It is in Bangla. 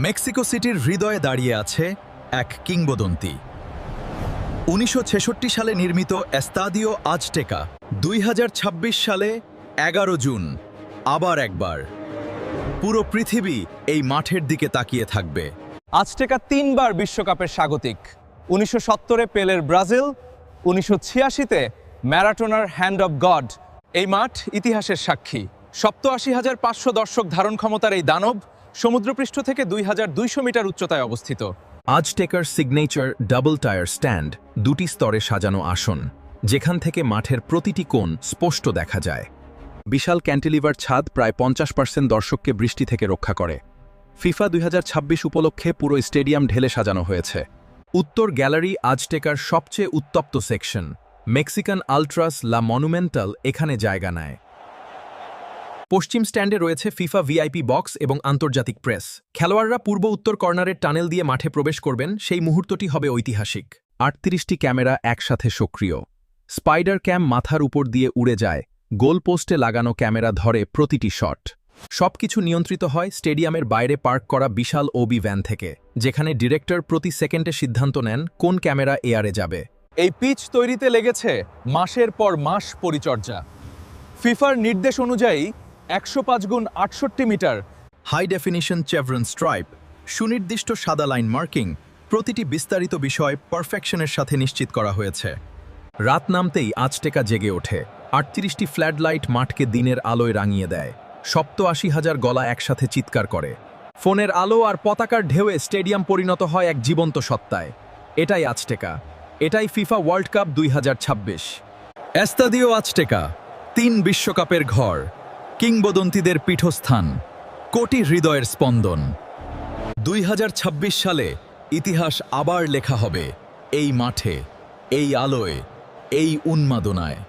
মেক্সিকো সিটির হৃদয়ে দাঁড়িয়ে আছে এক কিংবদন্তি। ১৯৬৬ সালে নির্মিত এস্তাদিও আজটেকা ২০২৬ সালে ১১ জুন আবার একবার পুরো পৃথিবী এই মাঠের দিকে তাকিয়ে থাকবে। আজটেকা ৩ বার বিশ্বকাপের স্বাগতিক। ১৯৭০-এ পেলের ব্রাজিল, ১৯৮৬-তে ম্যারাডোনার হ্যান্ড অব গড। এই মাঠ ইতিহাসের সাক্ষী। ৮৭,৫০০ দর্শক ধারণ ক্ষমতার এই দানব সমুদ্রপৃষ্ঠ থেকে ২,২০০ মিটার উচ্চতায় অবস্থিত। আজটেকার সিগনেচার ডাবল টায়ার স্ট্যান্ড, দুটি স্তরে সাজানো আসন, যেখান থেকে মাঠের প্রতিটি কোণ স্পষ্ট দেখা যায়। বিশাল ক্যান্টিলিভার ছাদ প্রায় ৫০% দর্শককে বৃষ্টি থেকে রক্ষা করে। ফিফা ২০২৬ উপলক্ষে পুরো স্টেডিয়াম ঢেলে সাজানো হয়েছে। উত্তর গ্যালারি আজটেকার সবচেয়ে উত্তপ্ত সেকশন। মেক্সিকান আলট্রাস লা মনুমেন্টাল এখানে জায়গা নেয়। পশ্চিম স্ট্যান্ডে রয়েছে ফিফা ভিআইপি বক্স এবং আন্তর্জাতিক প্রেস। খেলোয়াড়রা পূর্ব উত্তর কর্নারের টানেল দিয়ে মাঠে প্রবেশ করবেন, সেই মুহূর্তটি হবে ঐতিহাসিক। ৩৮টি ক্যামেরা একসাথে সক্রিয়। স্পাইডার ক্যাম মাথার উপর দিয়ে উড়ে যায়, গোল পোস্টে লাগানো ক্যামেরা ধরে প্রতিটি শট। সবকিছু নিয়ন্ত্রিত হয় স্টেডিয়ামের বাইরে পার্ক করা বিশাল ওবি ভ্যান থেকে, যেখানে ডিরেক্টর প্রতি সেকেন্ডে সিদ্ধান্ত নেন কোন ক্যামেরা এয়ারে যাবে। এই পিচ তৈরিতে লেগেছে মাসের পর মাস পরিচর্যা। ফিফার নির্দেশ অনুযায়ী ১০৫x৬৮ metre high definition chevron stripe, সুনির্দিষ্ট সাদা লাইন মার্কিং, প্রতিটি বিস্তারিত বিষয় পারফেকশনের সাথে নিশ্চিত করা হয়েছে। রাত নামতেই আজটেকা জেগে ওঠে। ৩৮টি ফ্ল্যাড লাইট মাঠকে দিনের আলোয় রাঙিয়ে দেয়। ৮৭,০০০ গলা একসাথে চিৎকার করে। ফোনের আলো আর পতাকার ঢেউয়ে স্টেডিয়াম পরিণত হয় এক জীবন্ত সত্তায়। এটাই আজটেকা, এটাই ফিফা ওয়ার্ল্ড কাপ ২০২৬। এস্তাদিও আজটেকা, ৩ বিশ্বকাপের ঘর, কিংবদন্তিদের পীঠস্থান, কোটি হৃদয়ের স্পন্দন। ২০২৬ সালে ইতিহাস আবার লেখা হবে এই মাঠে, এই আলোয়, এই উন্মাদনায়।